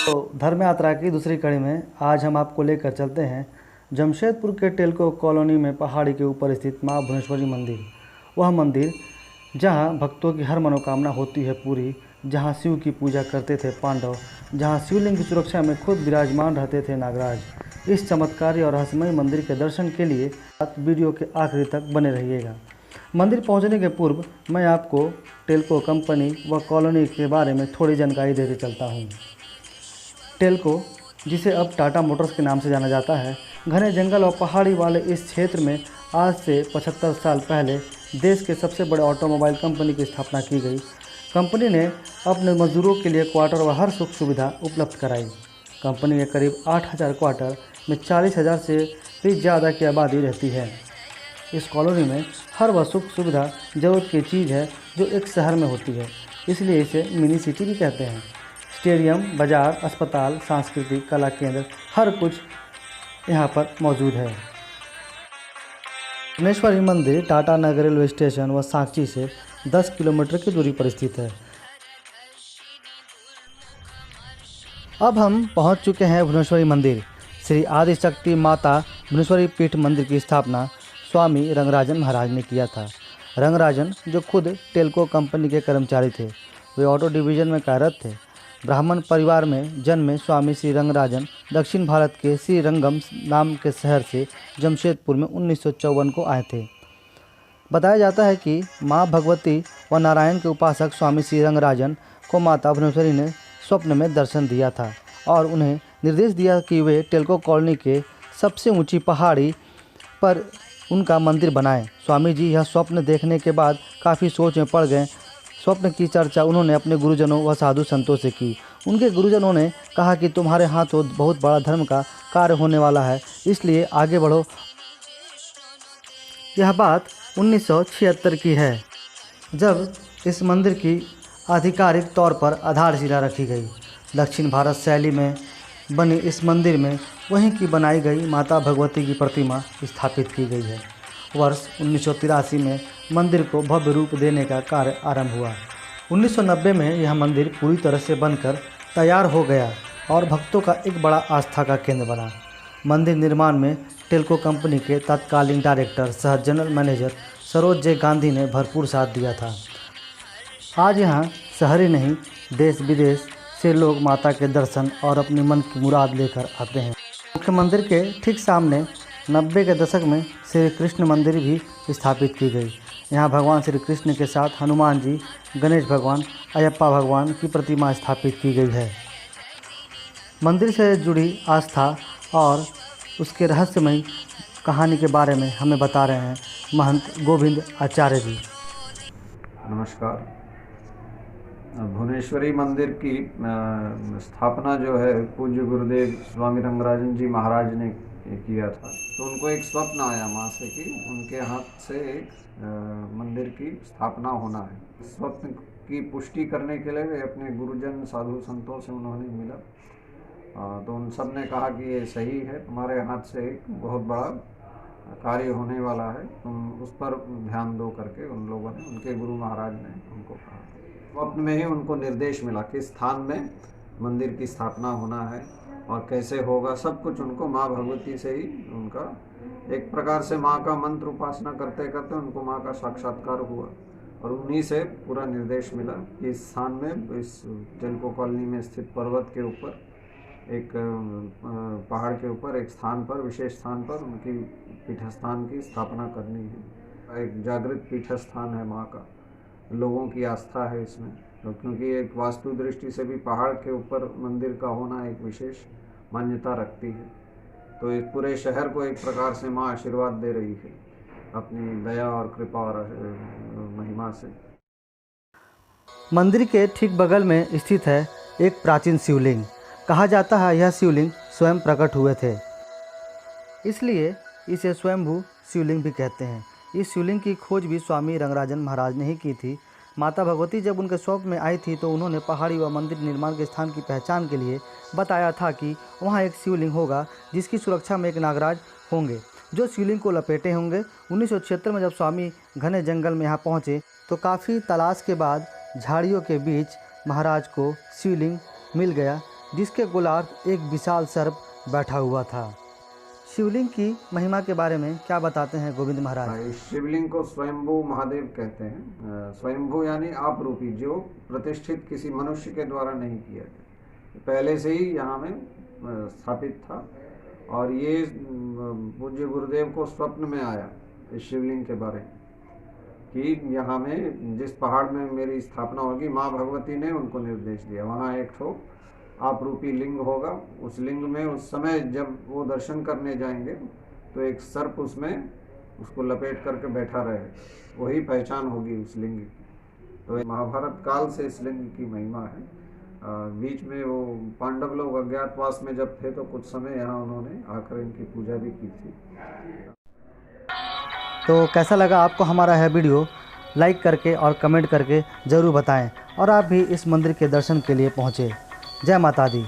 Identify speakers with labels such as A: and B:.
A: तो धर्म यात्रा की दूसरी कड़ी में आज हम आपको लेकर चलते हैं जमशेदपुर के टेलको कॉलोनी में पहाड़ी के ऊपर स्थित माँ भुवनेश्वरी मंदिर। वह मंदिर जहाँ भक्तों की हर मनोकामना होती है पूरी, जहाँ शिव की पूजा करते थे पांडव, जहाँ शिवलिंग की सुरक्षा में खुद विराजमान रहते थे नागराज। इस चमत्कारी और रहस्यमय मंदिर के दर्शन के लिए आप वीडियो के आखिरी तक बने रहिएगा। मंदिर पहुंचने के पूर्व मैं आपको टेलको कंपनी व कॉलोनी के बारे में थोड़ी जानकारी देते चलता हूं। टेलको, जिसे अब टाटा मोटर्स के नाम से जाना जाता है, घने जंगल और पहाड़ी वाले इस क्षेत्र में आज से 75 साल पहले देश के सबसे बड़े ऑटोमोबाइल कंपनी की स्थापना की गई। कंपनी ने अपने मजदूरों के लिए क्वार्टर व हर सुख सुविधा उपलब्ध कराई। कंपनी के करीब 8000 क्वार्टर में 40,000 से भी ज़्यादा की आबादी रहती है। इस कॉलोनी में हर वह सुख सुविधा ज़रूरत की चीज़ है जो एक शहर में होती है, इसलिए इसे मिनी सिटी भी कहते हैं। स्टेडियम, बाजार, अस्पताल, सांस्कृतिक कला केंद्र, हर कुछ यहाँ पर मौजूद है। भुवनेश्वरी मंदिर टाटा नगर रेलवे स्टेशन व सांची से 10 किलोमीटर की दूरी पर स्थित है। अब हम पहुँच चुके हैं भुवनेश्वरी मंदिर। श्री आदिशक्ति माता भुवनेश्वरी पीठ मंदिर की स्थापना स्वामी रंगराजन महाराज ने किया था। रंगराजन, जो खुद टेलको कंपनी के कर्मचारी थे, वे ऑटो डिवीज़न में कार्यरत थे। ब्राह्मण परिवार में जन्मे स्वामी श्री रंगराजन दक्षिण भारत के श्रीरंगम नाम के शहर से जमशेदपुर में 1954 को आए थे। बताया जाता है कि माँ भगवती व नारायण के उपासक स्वामी श्री रंगराजन को माता भुवनेश्वरी ने स्वप्न में दर्शन दिया था और उन्हें निर्देश दिया कि वे टेलको कॉलोनी के सबसे ऊंची पहाड़ी पर उनका मंदिर बनाएं। स्वामी जी यह स्वप्न देखने के बाद काफ़ी सोच में पड़ गए। स्वप्न की चर्चा उन्होंने अपने गुरुजनों व साधु संतों से की। उनके गुरुजनों ने कहा कि तुम्हारे हाथों बहुत बड़ा धर्म का कार्य होने वाला है, इसलिए आगे बढ़ो। यह बात 1976 की है, जब इस मंदिर की आधिकारिक तौर पर आधारशिला रखी गई। दक्षिण भारत शैली में बनी इस मंदिर में वहीं की बनाई गई माता भगवती की प्रतिमा स्थापित की गई है। वर्ष 1983 में मंदिर को भव्य रूप देने का कार्य आरंभ हुआ। 1990 में यह मंदिर पूरी तरह से बनकर तैयार हो गया और भक्तों का एक बड़ा आस्था का केंद्र बना। मंदिर निर्माण में टेलको कंपनी के तत्कालीन डायरेक्टर सह जनरल मैनेजर सरोज जे गांधी ने भरपूर साथ दिया था। आज यहाँ शहर ही नहीं, देश विदेश से लोग माता के दर्शन और अपनी मन की मुराद लेकर आते हैं। मुख्य मंदिर के ठीक सामने 90 के दशक में श्री कृष्ण मंदिर भी स्थापित की गई। यहाँ भगवान श्री कृष्ण के साथ हनुमान जी, गणेश भगवान, अयप्पा भगवान की प्रतिमा स्थापित की गई है। मंदिर से जुड़ी आस्था और उसके रहस्यमय कहानी के बारे में हमें बता रहे हैं महंत गोविंद आचार्य जी।
B: नमस्कार। भुवनेश्वरी मंदिर की स्थापना जो है पूज्य गुरुदेव स्वामी रंगराजन जी महाराज ने किया था। तो उनको एक स्वप्न आया माँ से कि उनके हाथ से एक मंदिर की स्थापना होना है। स्वप्न की पुष्टि करने के लिए वे अपने गुरुजन साधु संतों से उन्होंने मिला। तो उन सब ने कहा कि ये सही है, तुम्हारे हाथ से एक बहुत बड़ा कार्य होने वाला है, तुम उस पर ध्यान दो करके उन लोगों ने, उनके गुरु महाराज ने उनको कहा। स्वप्न में ही उनको निर्देश मिला किस स्थान में मंदिर की स्थापना होना है और कैसे होगा। सब कुछ उनको माँ भगवती से ही, उनका एक प्रकार से माँ का मंत्र उपासना करते करते उनको माँ का साक्षात्कार हुआ और उन्हीं से पूरा निर्देश मिला कि इस स्थान में, इस टेलको कॉलोनी में स्थित पर्वत के ऊपर, एक पहाड़ के ऊपर एक स्थान पर, विशेष स्थान पर उनकी पीठस्थान की स्थापना करनी है। एक जागृत पीठस्थान है माँ का, लोगों की आस्था है इसमें। तो क्योंकि एक वास्तु दृष्टि से भी पहाड़ के ऊपर मंदिर का होना एक विशेष मान्यता रखती है। तो इस पूरे शहर को एक प्रकार से माँ आशीर्वाद दे रही है अपनी दया और कृपा और महिमा से।
A: मंदिर के ठीक बगल में स्थित है एक प्राचीन शिवलिंग। कहा जाता है यह शिवलिंग स्वयं प्रकट हुए थे, इसलिए इसे स्वयंभू शिवलिंग भी कहते हैं। इस शिवलिंग की खोज भी स्वामी रंगराजन महाराज ने ही की थी। माता भगवती जब उनके स्वप्न में आई थी तो उन्होंने पहाड़ी व मंदिर निर्माण के स्थान की पहचान के लिए बताया था कि वहाँ एक शिवलिंग होगा जिसकी सुरक्षा में एक नागराज होंगे जो शिवलिंग को लपेटे होंगे। 1976 में जब स्वामी घने जंगल में यहाँ पहुँचे तो काफ़ी तलाश के बाद झाड़ियों के बीच महाराज को शिवलिंग मिल गया। जिसके गोलार्ध एक विशाल सर्प बैठा हुआ था। शिवलिंग की महिमा के बारे में क्या बताते हैं गोविंद महाराज?
B: इस शिवलिंग को स्वयंभू महादेव कहते हैं। स्वयंभू यानी आपरूपी, जो प्रतिष्ठित किसी मनुष्य के द्वारा नहीं किया गया, पहले से ही यहाँ में स्थापित था। और ये पूज्य गुरुदेव को स्वप्न में आया इस शिवलिंग के बारे में कि यहाँ में जिस पहाड़ में मेरी स्थापना होगी, माँ भगवती ने उनको निर्देश दिया, वहाँ एक ठो आपरूपी लिंग होगा। उस लिंग में उस समय जब वो दर्शन करने जाएंगे तो एक सर्प उसमें उसको लपेट करके बैठा रहे, वही पहचान होगी उस लिंग की। तो महाभारत काल से इस लिंग की महिमा है। बीच में वो पांडव लोग अज्ञातवास में जब थे तो कुछ समय यहाँ उन्होंने आकर इनकी पूजा भी की थी।
A: तो कैसा लगा आपको हमारा यह वीडियो? लाइक करके और कमेंट करके ज़रूर बताएं। और आप भी इस मंदिर के दर्शन के लिए पहुँचे। जय माता दी।